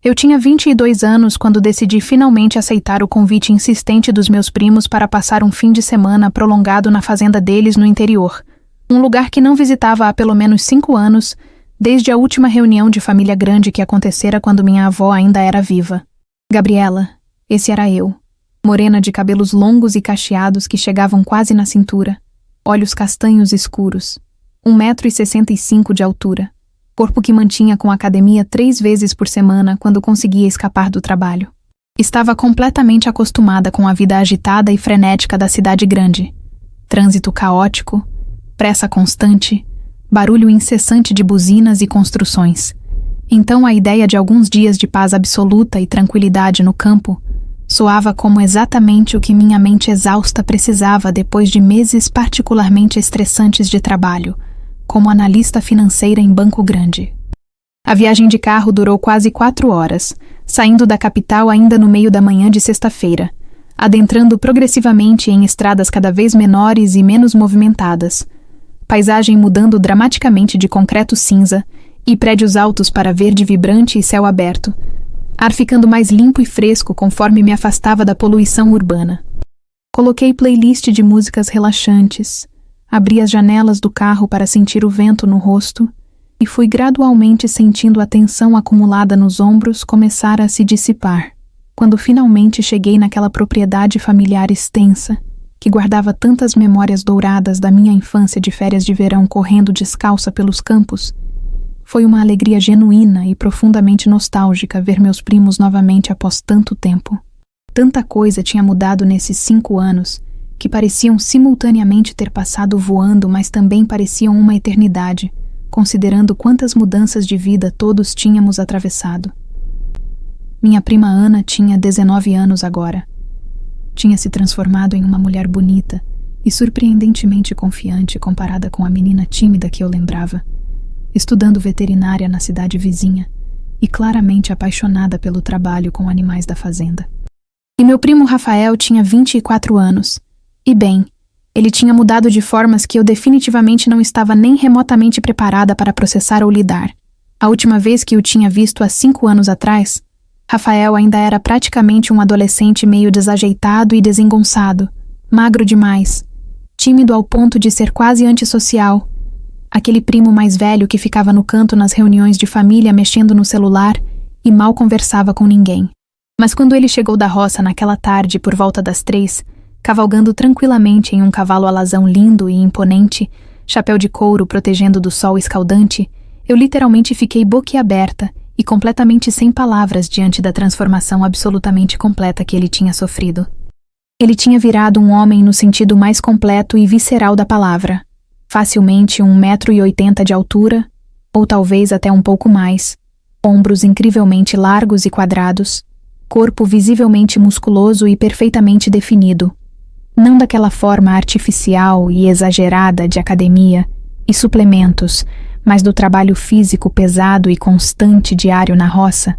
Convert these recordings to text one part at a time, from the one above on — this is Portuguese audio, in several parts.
Eu tinha 22 anos quando decidi finalmente aceitar o convite insistente dos meus primos para passar um fim de semana prolongado na fazenda deles no interior, um lugar que não visitava há pelo menos 5 anos, desde a última reunião de família grande que acontecera quando minha avó ainda era viva. Gabriela, esse era eu, morena de cabelos longos e cacheados que chegavam quase na cintura, olhos castanhos escuros, 1,65 m de altura, corpo que mantinha com a academia 3 vezes por semana quando conseguia escapar do trabalho. Estava completamente acostumada com a vida agitada e frenética da cidade grande. Trânsito caótico, pressa constante, barulho incessante de buzinas e construções. Então a ideia de alguns dias de paz absoluta e tranquilidade no campo soava como exatamente o que minha mente exausta precisava depois de meses particularmente estressantes de trabalho, como analista financeira em banco grande. A viagem de carro durou quase 4 horas, saindo da capital ainda no meio da manhã de sexta-feira, adentrando progressivamente em estradas cada vez menores e menos movimentadas, paisagem mudando dramaticamente de concreto cinza e prédios altos para verde vibrante e céu aberto, ar ficando mais limpo e fresco conforme me afastava da poluição urbana. Coloquei playlist de músicas relaxantes, abri as janelas do carro para sentir o vento no rosto e fui gradualmente sentindo a tensão acumulada nos ombros começar a se dissipar, quando finalmente cheguei naquela propriedade familiar extensa que guardava tantas memórias douradas da minha infância de férias de verão correndo descalça pelos campos. Foi uma alegria genuína e profundamente nostálgica ver meus primos novamente após tanto tempo. Tanta coisa tinha mudado nesses 5 anos, que pareciam simultaneamente ter passado voando, mas também pareciam uma eternidade, considerando quantas mudanças de vida todos tínhamos atravessado. Minha prima Ana tinha 19 anos agora. Tinha se transformado em uma mulher bonita e surpreendentemente confiante comparada com a menina tímida que eu lembrava, estudando veterinária na cidade vizinha e claramente apaixonada pelo trabalho com animais da fazenda. E meu primo Rafael tinha 24 anos. E bem, ele tinha mudado de formas que eu definitivamente não estava nem remotamente preparada para processar ou lidar. A última vez que o tinha visto há 5 anos atrás, Rafael ainda era praticamente um adolescente meio desajeitado e desengonçado, magro demais, tímido ao ponto de ser quase antissocial, aquele primo mais velho que ficava no canto nas reuniões de família mexendo no celular e mal conversava com ninguém. Mas quando ele chegou da roça naquela tarde por volta das 3, cavalgando tranquilamente em um cavalo alazão lindo e imponente, chapéu de couro protegendo do sol escaldante, eu literalmente fiquei boquiaberta e completamente sem palavras diante da transformação absolutamente completa que ele tinha sofrido. Ele tinha virado um homem no sentido mais completo e visceral da palavra, facilmente 1,80 m de altura, ou talvez até um pouco mais, ombros incrivelmente largos e quadrados, corpo visivelmente musculoso e perfeitamente definido, não daquela forma artificial e exagerada de academia e suplementos, mas do trabalho físico pesado e constante diário na roça,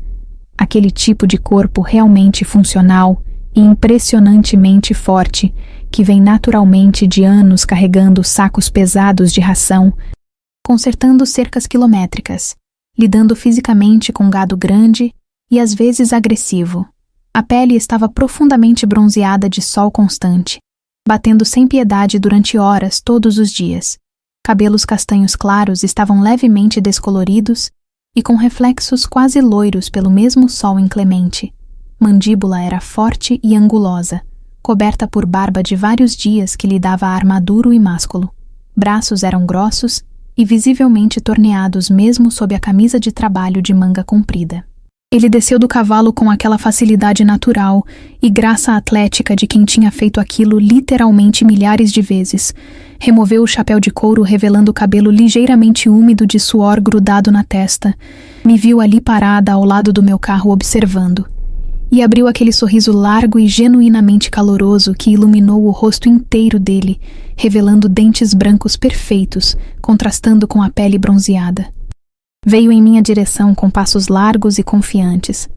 aquele tipo de corpo realmente funcional e impressionantemente forte que vem naturalmente de anos carregando sacos pesados de ração, consertando cercas quilométricas, lidando fisicamente com gado grande e às vezes agressivo. A pele estava profundamente bronzeada de sol constante, batendo sem piedade durante horas todos os dias. Cabelos castanhos claros estavam levemente descoloridos e com reflexos quase loiros pelo mesmo sol inclemente. Mandíbula era forte e angulosa, coberta por barba de vários dias que lhe dava ar maduro e másculo. Braços eram grossos e visivelmente torneados mesmo sob a camisa de trabalho de manga comprida. Ele desceu do cavalo com aquela facilidade natural e graça atlética de quem tinha feito aquilo literalmente milhares de vezes. Removeu o chapéu de couro revelando o cabelo ligeiramente úmido de suor grudado na testa. Me viu ali parada ao lado do meu carro observando. E abriu aquele sorriso largo e genuinamente caloroso que iluminou o rosto inteiro dele, revelando dentes brancos perfeitos, contrastando com a pele bronzeada. Veio em minha direção com passos largos e confiantes.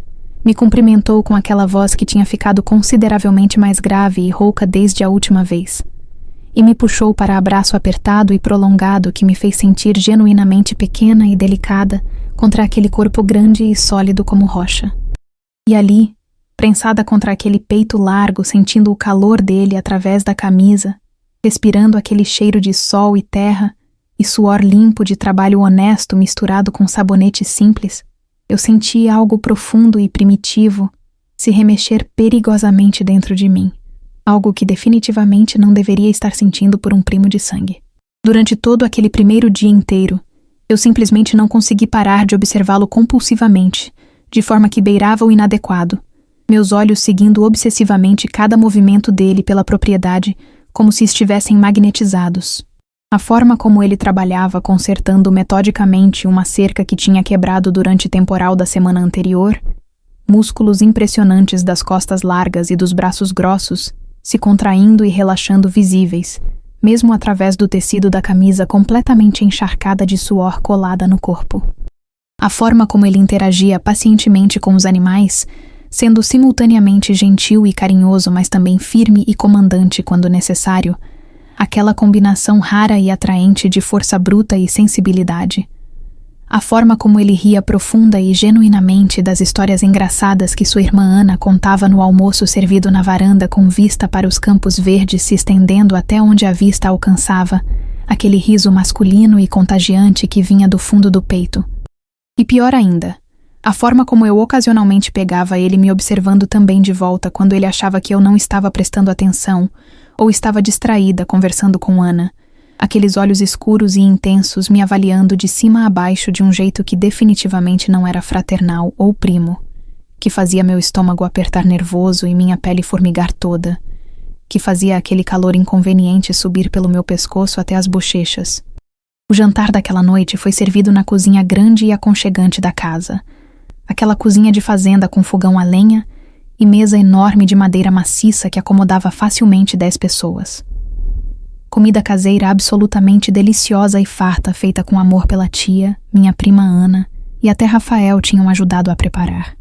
Me cumprimentou com aquela voz que tinha ficado consideravelmente mais grave e rouca desde a última vez. E me puxou para abraço apertado e prolongado que me fez sentir genuinamente pequena e delicada, contra aquele corpo grande e sólido como rocha. E ali, prensada contra aquele peito largo, sentindo o calor dele através da camisa, respirando aquele cheiro de sol e terra e suor limpo de trabalho honesto misturado com sabonete simples, eu senti algo profundo e primitivo se remexer perigosamente dentro de mim, algo que definitivamente não deveria estar sentindo por um primo de sangue. Durante todo aquele primeiro dia inteiro, eu simplesmente não consegui parar de observá-lo compulsivamente, de forma que beirava o inadequado, meus olhos seguindo obsessivamente cada movimento dele pela propriedade, como se estivessem magnetizados. A forma como ele trabalhava consertando metodicamente uma cerca que tinha quebrado durante o temporal da semana anterior, músculos impressionantes das costas largas e dos braços grossos, se contraindo e relaxando visíveis, mesmo através do tecido da camisa completamente encharcada de suor colada no corpo. A forma como ele interagia pacientemente com os animais, sendo simultaneamente gentil e carinhoso, mas também firme e comandante quando necessário, aquela combinação rara e atraente de força bruta e sensibilidade. A forma como ele ria profunda e genuinamente das histórias engraçadas que sua irmã Ana contava no almoço servido na varanda com vista para os campos verdes se estendendo até onde a vista alcançava, aquele riso masculino e contagiante que vinha do fundo do peito. E pior ainda, a forma como eu ocasionalmente pegava ele me observando também de volta quando ele achava que eu não estava prestando atenção ou estava distraída conversando com Ana, aqueles olhos escuros e intensos me avaliando de cima a baixo de um jeito que definitivamente não era fraternal ou primo, que fazia meu estômago apertar nervoso e minha pele formigar toda, que fazia aquele calor inconveniente subir pelo meu pescoço até as bochechas. O jantar daquela noite foi servido na cozinha grande e aconchegante da casa, aquela cozinha de fazenda com fogão a lenha e mesa enorme de madeira maciça que acomodava facilmente 10 pessoas. Comida caseira absolutamente deliciosa e farta, feita com amor pela tia, minha prima Ana e até Rafael tinham ajudado a preparar.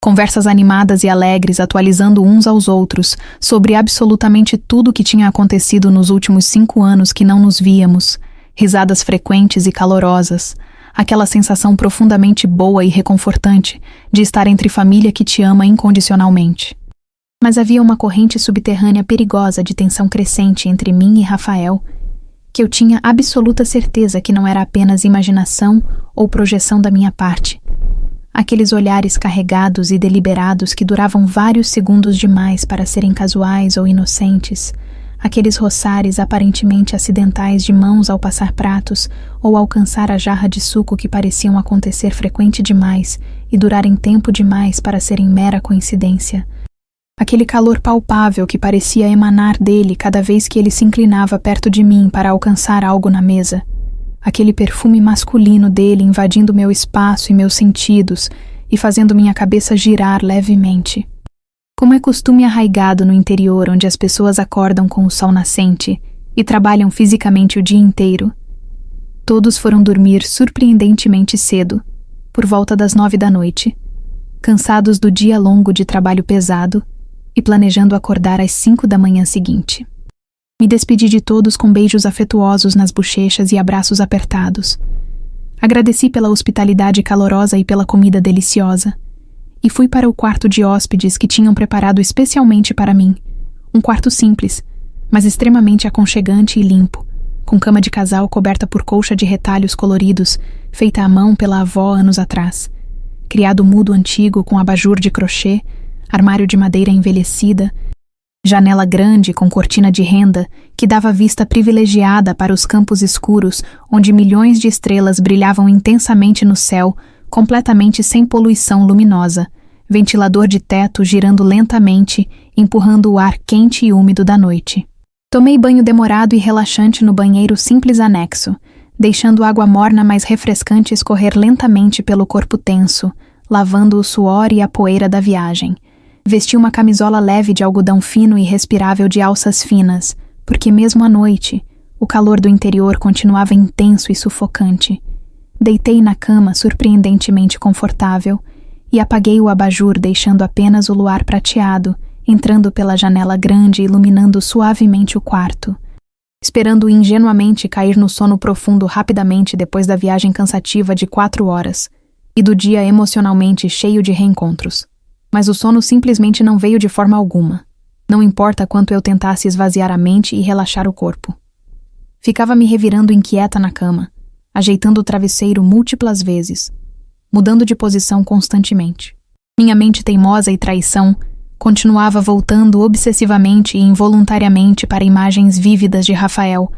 Conversas animadas e alegres atualizando uns aos outros sobre absolutamente tudo o que tinha acontecido nos últimos 5 anos que não nos víamos, risadas frequentes e calorosas, aquela sensação profundamente boa e reconfortante de estar entre família que te ama incondicionalmente. Mas havia uma corrente subterrânea perigosa de tensão crescente entre mim e Rafael, que eu tinha absoluta certeza que não era apenas imaginação ou projeção da minha parte. Aqueles olhares carregados e deliberados que duravam vários segundos demais para serem casuais ou inocentes, aqueles roçares aparentemente acidentais de mãos ao passar pratos ou alcançar a jarra de suco que pareciam acontecer frequente demais e durarem tempo demais para serem mera coincidência. Aquele calor palpável que parecia emanar dele cada vez que ele se inclinava perto de mim para alcançar algo na mesa. Aquele perfume masculino dele invadindo meu espaço e meus sentidos e fazendo minha cabeça girar levemente. Como é costume arraigado no interior onde as pessoas acordam com o sol nascente e trabalham fisicamente o dia inteiro, todos foram dormir surpreendentemente cedo, por volta das 9 da noite, cansados do dia longo de trabalho pesado, e planejando acordar às 5 da manhã seguinte. Me despedi de todos com beijos afetuosos nas bochechas e abraços apertados. Agradeci pela hospitalidade calorosa e pela comida deliciosa, e fui para o quarto de hóspedes que tinham preparado especialmente para mim, um quarto simples, mas extremamente aconchegante e limpo, com cama de casal coberta por colcha de retalhos coloridos, feita à mão pela avó anos atrás, criado mudo antigo com abajur de crochê, armário de madeira envelhecida, janela grande com cortina de renda que dava vista privilegiada para os campos escuros onde milhões de estrelas brilhavam intensamente no céu, completamente sem poluição luminosa, ventilador de teto girando lentamente, empurrando o ar quente e úmido da noite. Tomei banho demorado e relaxante no banheiro simples anexo, deixando água morna mais refrescante escorrer lentamente pelo corpo tenso, lavando o suor e a poeira da viagem. Vesti uma camisola leve de algodão fino e respirável de alças finas, porque mesmo à noite, o calor do interior continuava intenso e sufocante. Deitei na cama surpreendentemente confortável e apaguei o abajur deixando apenas o luar prateado, entrando pela janela grande e iluminando suavemente o quarto. Esperando ingenuamente cair no sono profundo rapidamente depois da viagem cansativa de 4 horas, e do dia emocionalmente cheio de reencontros. Mas o sono simplesmente não veio de forma alguma. Não importa quanto eu tentasse esvaziar a mente e relaxar o corpo. Ficava me revirando inquieta na cama, ajeitando o travesseiro múltiplas vezes, mudando de posição constantemente. Minha mente teimosa e traição continuava voltando obsessivamente e involuntariamente para imagens vívidas de Rafael,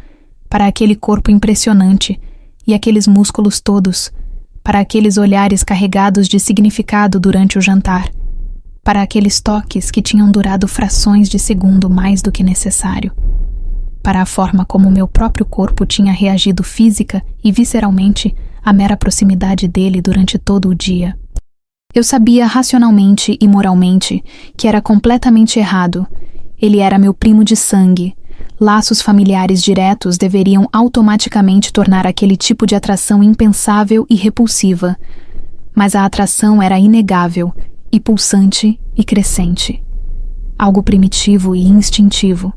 para aquele corpo impressionante e aqueles músculos todos, para aqueles olhares carregados de significado durante o jantar, para aqueles toques que tinham durado frações de segundo mais do que necessário, para a forma como meu próprio corpo tinha reagido física e visceralmente à mera proximidade dele durante todo o dia. Eu sabia racionalmente e moralmente que era completamente errado. Ele era meu primo de sangue. Laços familiares diretos deveriam automaticamente tornar aquele tipo de atração impensável e repulsiva. Mas a atração era inegável, e pulsante e crescente. Algo primitivo e instintivo,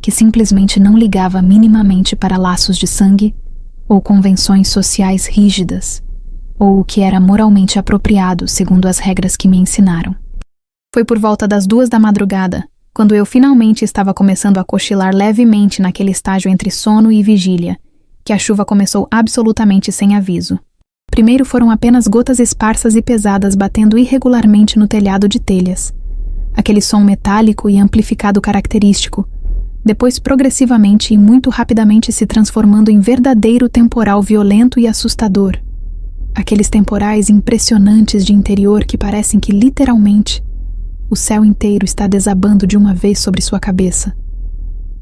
que simplesmente não ligava minimamente para laços de sangue ou convenções sociais rígidas, ou o que era moralmente apropriado segundo as regras que me ensinaram. Foi por volta das 2 da madrugada, quando eu finalmente estava começando a cochilar levemente naquele estágio entre sono e vigília, que a chuva começou absolutamente sem aviso. Primeiro foram apenas gotas esparsas e pesadas batendo irregularmente no telhado de telhas. Aquele som metálico e amplificado característico, depois progressivamente e muito rapidamente se transformando em verdadeiro temporal violento e assustador. Aqueles temporais impressionantes de interior que parecem que, literalmente, o céu inteiro está desabando de uma vez sobre sua cabeça.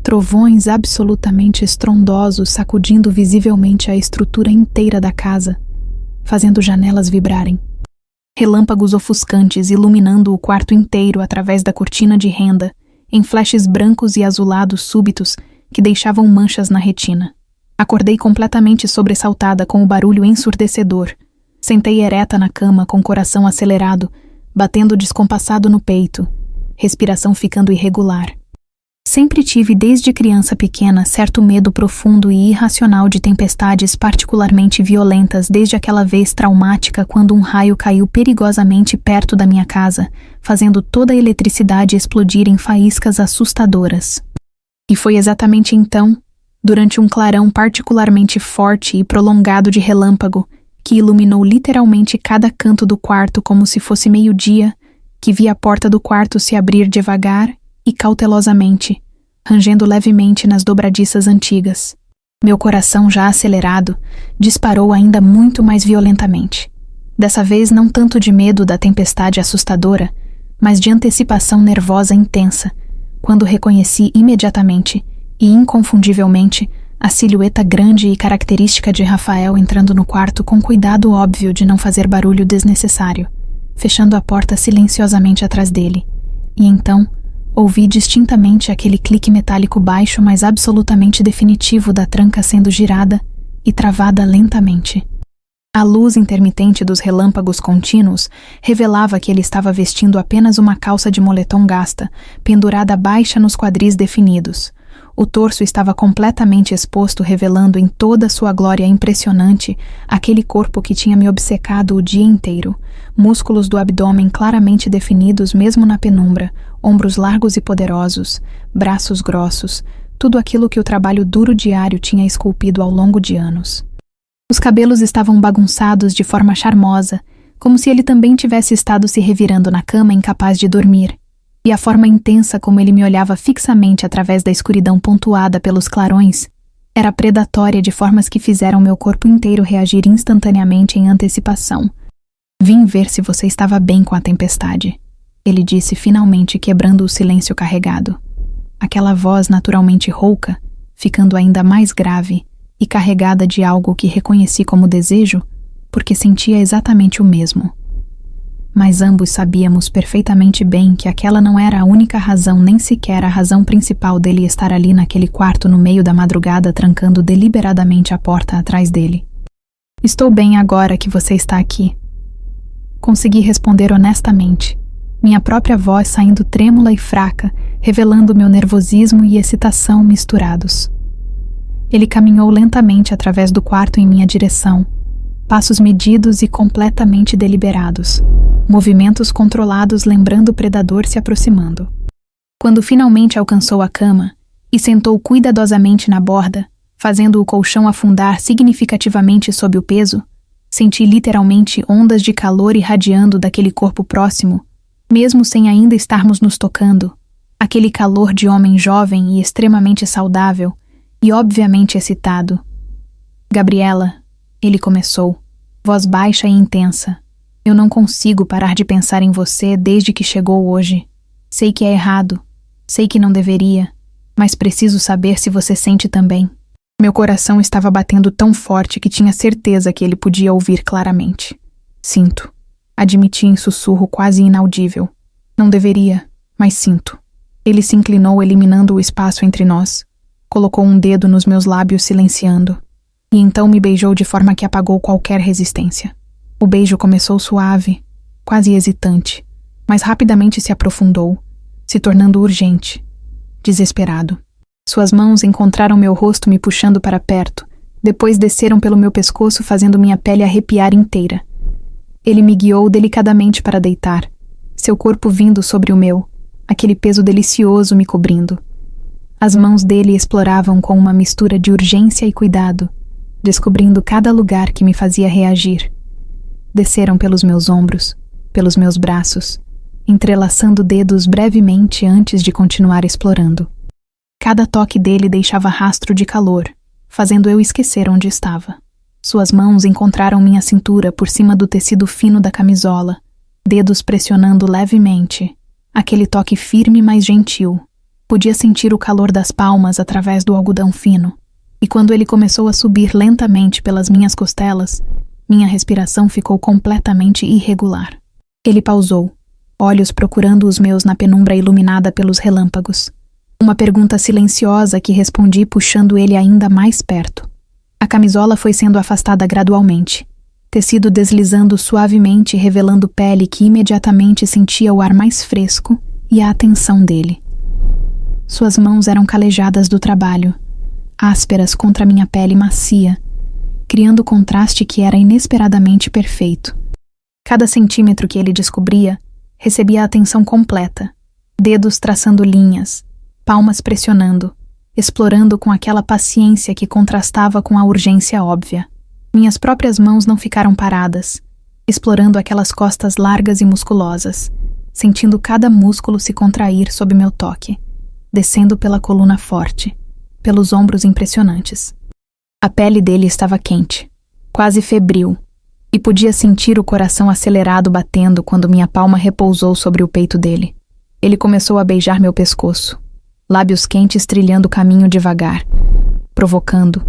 Trovões absolutamente estrondosos sacudindo visivelmente a estrutura inteira da casa, fazendo janelas vibrarem. Relâmpagos ofuscantes iluminando o quarto inteiro através da cortina de renda, em flashes brancos e azulados súbitos que deixavam manchas na retina. Acordei completamente sobressaltada com o barulho ensurdecedor. Sentei ereta na cama com o coração acelerado, batendo descompassado no peito, respiração ficando irregular. Sempre tive desde criança pequena certo medo profundo e irracional de tempestades particularmente violentas desde aquela vez traumática quando um raio caiu perigosamente perto da minha casa, fazendo toda a eletricidade explodir em faíscas assustadoras. E foi exatamente então, durante um clarão particularmente forte e prolongado de relâmpago, que iluminou literalmente cada canto do quarto como se fosse meio-dia, que vi a porta do quarto se abrir devagar e cautelosamente, rangendo levemente nas dobradiças antigas. Meu coração, já acelerado, disparou ainda muito mais violentamente. Dessa vez não tanto de medo da tempestade assustadora, mas de antecipação nervosa intensa, quando reconheci imediatamente e inconfundivelmente a silhueta grande e característica de Rafael entrando no quarto com cuidado óbvio de não fazer barulho desnecessário, fechando a porta silenciosamente atrás dele. E então, ouvi distintamente aquele clique metálico baixo, mas absolutamente definitivo da tranca sendo girada e travada lentamente. A luz intermitente dos relâmpagos contínuos revelava que ele estava vestindo apenas uma calça de moletom gasta, pendurada baixa nos quadris definidos. O torso estava completamente exposto, revelando em toda sua glória impressionante aquele corpo que tinha me obcecado o dia inteiro. Músculos do abdômen claramente definidos mesmo na penumbra, ombros largos e poderosos, braços grossos, tudo aquilo que o trabalho duro diário tinha esculpido ao longo de anos. Os cabelos estavam bagunçados de forma charmosa, como se ele também tivesse estado se revirando na cama incapaz de dormir. E a forma intensa como ele me olhava fixamente através da escuridão pontuada pelos clarões era predatória de formas que fizeram meu corpo inteiro reagir instantaneamente em antecipação. Vim ver se você estava bem com a tempestade, ele disse finalmente, quebrando o silêncio carregado. Aquela voz naturalmente rouca, ficando ainda mais grave e carregada de algo que reconheci como desejo, porque sentia exatamente o mesmo. Mas ambos sabíamos perfeitamente bem que aquela não era a única razão, nem sequer a razão principal dele estar ali naquele quarto no meio da madrugada, trancando deliberadamente a porta atrás dele. Estou bem agora que você está aqui. Consegui responder honestamente, minha própria voz saindo trêmula e fraca, revelando meu nervosismo e excitação misturados. Ele caminhou lentamente através do quarto em minha direção, Passos medidos e completamente deliberados. Movimentos controlados lembrando o predador se aproximando. Quando finalmente alcançou a cama e sentou cuidadosamente na borda, fazendo o colchão afundar significativamente sob o peso, senti literalmente ondas de calor irradiando daquele corpo próximo, mesmo sem ainda estarmos nos tocando. Aquele calor de homem jovem e extremamente saudável, e obviamente excitado. Gabriela, ele começou, voz baixa e intensa. Eu não consigo parar de pensar em você desde que chegou hoje. Sei que é errado, sei que não deveria, mas preciso saber se você sente também. Meu coração estava batendo tão forte que tinha certeza que ele podia ouvir claramente. Sinto, admiti em sussurro quase inaudível. Não deveria, mas sinto. Ele se inclinou, eliminando o espaço entre nós. Colocou um dedo nos meus lábios, silenciando. E então me beijou de forma que apagou qualquer resistência. O beijo começou suave, quase hesitante, mas rapidamente se aprofundou, se tornando urgente, desesperado. Suas mãos encontraram meu rosto me puxando para perto, depois desceram pelo meu pescoço, fazendo minha pele arrepiar inteira. Ele me guiou delicadamente para deitar, seu corpo vindo sobre o meu, aquele peso delicioso me cobrindo. As mãos dele exploravam com uma mistura de urgência e cuidado, descobrindo cada lugar que me fazia reagir. Desceram pelos meus ombros, pelos meus braços, entrelaçando dedos brevemente antes de continuar explorando. Cada toque dele deixava rastro de calor, fazendo eu esquecer onde estava. Suas mãos encontraram minha cintura por cima do tecido fino da camisola, dedos pressionando levemente, aquele toque firme mas gentil. Podia sentir o calor das palmas através do algodão fino. E quando ele começou a subir lentamente pelas minhas costelas, minha respiração ficou completamente irregular. Ele pausou, olhos procurando os meus na penumbra iluminada pelos relâmpagos. Uma pergunta silenciosa que respondi puxando ele ainda mais perto. A camisola foi sendo afastada gradualmente, tecido deslizando suavemente, revelando pele que imediatamente sentia o ar mais fresco e a atenção dele. Suas mãos eram calejadas do trabalho, ásperas contra minha pele macia, criando contraste que era inesperadamente perfeito. Cada centímetro que ele descobria recebia a atenção completa, dedos traçando linhas, palmas pressionando, explorando com aquela paciência que contrastava com a urgência óbvia. Minhas próprias mãos não ficaram paradas, explorando aquelas costas largas e musculosas, sentindo cada músculo se contrair sob meu toque, descendo pela coluna forte, pelos ombros impressionantes. A pele dele estava quente, quase febril, e podia sentir o coração acelerado batendo quando minha palma repousou sobre o peito dele. Ele começou a beijar meu pescoço, lábios quentes trilhando o caminho devagar, provocando,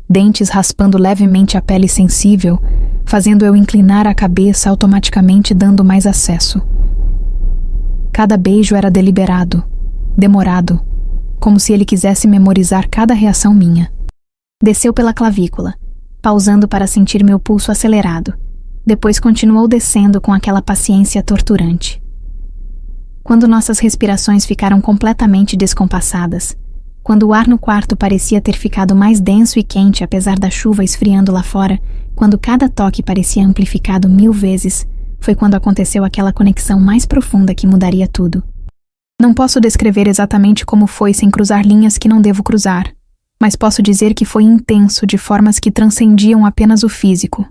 dentes raspando levemente a pele sensível, fazendo eu inclinar a cabeça, automaticamente dando mais acesso. Cada beijo era deliberado, demorado, como se ele quisesse memorizar cada reação minha. Desceu pela clavícula, pausando para sentir meu pulso acelerado. Depois continuou descendo com aquela paciência torturante. Quando nossas respirações ficaram completamente descompassadas, quando o ar no quarto parecia ter ficado mais denso e quente apesar da chuva esfriando lá fora, quando cada toque parecia amplificado 1000 vezes, foi quando aconteceu aquela conexão mais profunda que mudaria tudo. Não posso descrever exatamente como foi sem cruzar linhas que não devo cruzar, mas posso dizer que foi intenso de formas que transcendiam apenas o físico.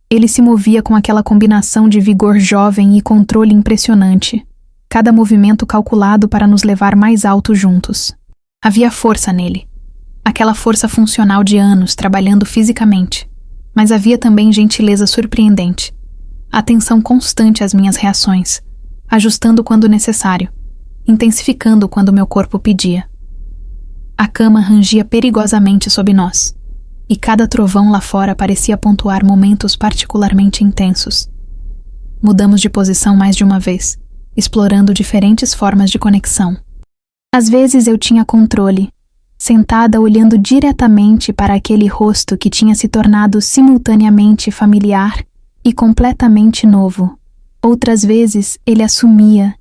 Ele se movia com aquela combinação de vigor jovem e controle impressionante, cada movimento calculado para nos levar mais alto juntos. Havia força nele, aquela força funcional de anos trabalhando fisicamente, mas havia também gentileza surpreendente, atenção constante às minhas reações, ajustando quando necessário, intensificando quando meu corpo pedia. A cama rangia perigosamente sob nós, e cada trovão lá fora parecia pontuar momentos particularmente intensos. Mudamos de posição mais de uma vez, explorando diferentes formas de conexão. Às vezes eu tinha controle, sentada olhando diretamente para aquele rosto que tinha se tornado simultaneamente familiar e completamente novo. Outras vezes ele assumia,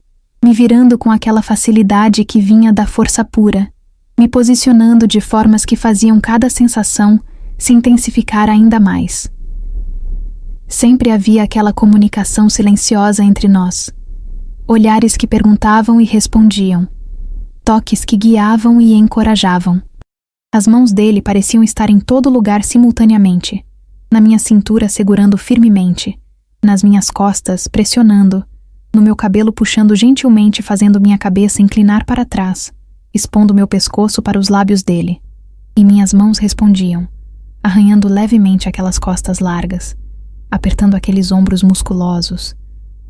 me virando com aquela facilidade que vinha da força pura, me posicionando de formas que faziam cada sensação se intensificar ainda mais. Sempre havia aquela comunicação silenciosa entre nós. Olhares que perguntavam e respondiam. Toques que guiavam e encorajavam. As mãos dele pareciam estar em todo lugar simultaneamente. Na minha cintura segurando firmemente. Nas minhas costas pressionando. No meu cabelo puxando gentilmente, fazendo minha cabeça inclinar para trás, expondo meu pescoço para os lábios dele. E minhas mãos respondiam, arranhando levemente aquelas costas largas, apertando aqueles ombros musculosos,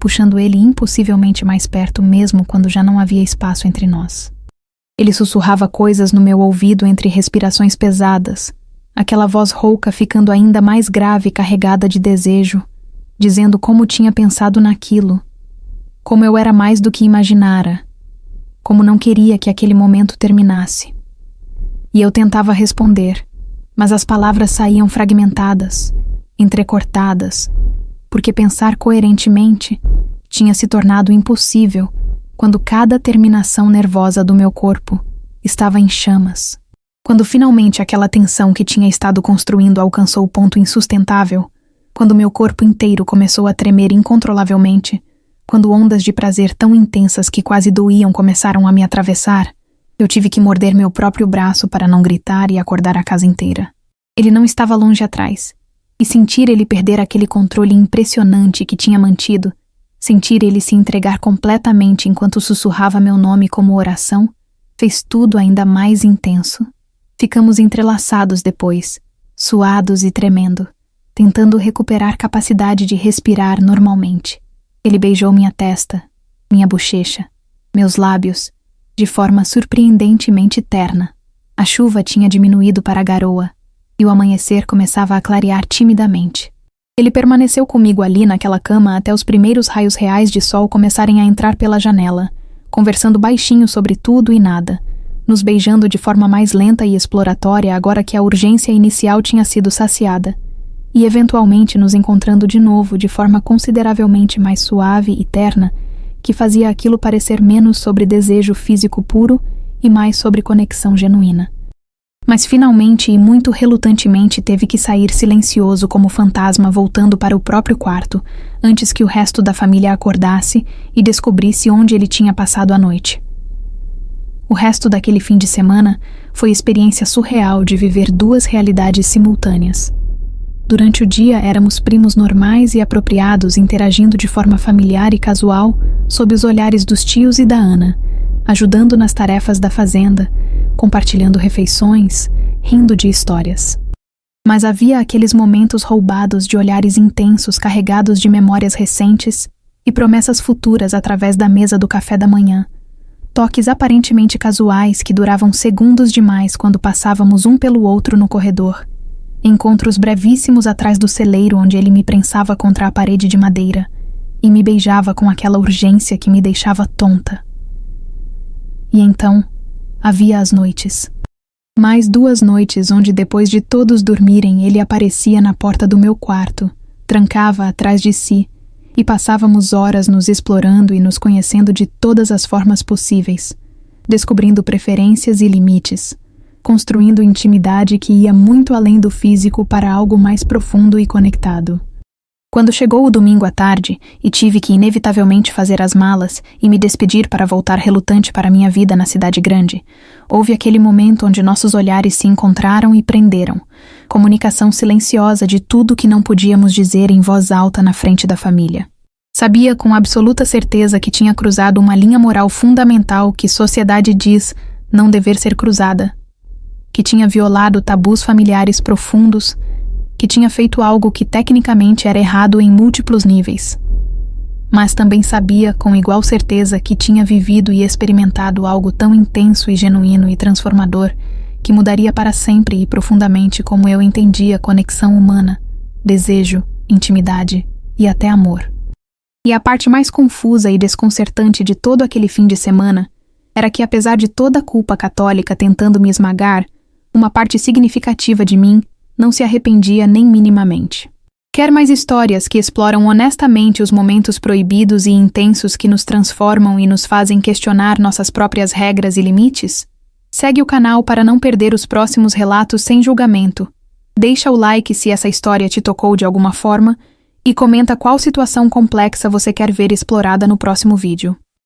puxando ele impossivelmente mais perto mesmo quando já não havia espaço entre nós. Ele sussurrava coisas no meu ouvido entre respirações pesadas, aquela voz rouca ficando ainda mais grave e carregada de desejo, dizendo como tinha pensado naquilo, como eu era mais do que imaginara, como não queria que aquele momento terminasse. E eu tentava responder, mas as palavras saíam fragmentadas, entrecortadas, porque pensar coerentemente tinha se tornado impossível quando cada terminação nervosa do meu corpo estava em chamas. Quando finalmente aquela tensão que tinha estado construindo alcançou o ponto insustentável, quando meu corpo inteiro começou a tremer incontrolavelmente, quando ondas de prazer tão intensas que quase doíam começaram a me atravessar, eu tive que morder meu próprio braço para não gritar e acordar a casa inteira. Ele não estava longe atrás, e sentir ele perder aquele controle impressionante que tinha mantido, sentir ele se entregar completamente enquanto sussurrava meu nome como oração, fez tudo ainda mais intenso. Ficamos entrelaçados depois, suados e tremendo, tentando recuperar capacidade de respirar normalmente. Ele beijou minha testa, minha bochecha, meus lábios, de forma surpreendentemente terna. A chuva tinha diminuído para a garoa, e o amanhecer começava a clarear timidamente. Ele permaneceu comigo ali naquela cama até os primeiros raios reais de sol começarem a entrar pela janela, conversando baixinho sobre tudo e nada, nos beijando de forma mais lenta e exploratória agora que a urgência inicial tinha sido saciada, e eventualmente nos encontrando de novo de forma consideravelmente mais suave e terna, que fazia aquilo parecer menos sobre desejo físico puro e mais sobre conexão genuína. Mas finalmente e muito relutantemente teve que sair silencioso como fantasma voltando para o próprio quarto, antes que o resto da família acordasse e descobrisse onde ele tinha passado a noite. O resto daquele fim de semana foi experiência surreal de viver duas realidades simultâneas. Durante o dia éramos primos normais e apropriados interagindo de forma familiar e casual sob os olhares dos tios e da Ana, ajudando nas tarefas da fazenda, compartilhando refeições, rindo de histórias. Mas havia aqueles momentos roubados de olhares intensos carregados de memórias recentes e promessas futuras através da mesa do café da manhã, toques aparentemente casuais que duravam segundos demais quando passávamos um pelo outro no corredor, encontros brevíssimos atrás do celeiro onde ele me prensava contra a parede de madeira e me beijava com aquela urgência que me deixava tonta. E então, havia as noites. Mais 2 noites onde depois de todos dormirem ele aparecia na porta do meu quarto, trancava atrás de si e passávamos horas nos explorando e nos conhecendo de todas as formas possíveis, descobrindo preferências e limites, construindo intimidade que ia muito além do físico para algo mais profundo e conectado. Quando chegou o domingo à tarde e tive que inevitavelmente fazer as malas e me despedir para voltar relutante para minha vida na cidade grande, houve aquele momento onde nossos olhares se encontraram e prenderam, comunicação silenciosa de tudo que não podíamos dizer em voz alta na frente da família. Sabia com absoluta certeza que tinha cruzado uma linha moral fundamental que sociedade diz não dever ser cruzada, que tinha violado tabus familiares profundos, que tinha feito algo que tecnicamente era errado em múltiplos níveis. Mas também sabia com igual certeza que tinha vivido e experimentado algo tão intenso e genuíno e transformador que mudaria para sempre e profundamente como eu entendia conexão humana, desejo, intimidade e até amor. E a parte mais confusa e desconcertante de todo aquele fim de semana era que, apesar de toda a culpa católica tentando me esmagar, uma parte significativa de mim não se arrependia nem minimamente. Quer mais histórias que exploram honestamente os momentos proibidos e intensos que nos transformam e nos fazem questionar nossas próprias regras e limites? Segue o canal para não perder os próximos relatos sem julgamento. Deixa o like se essa história te tocou de alguma forma E comenta qual situação complexa você quer ver explorada no próximo vídeo.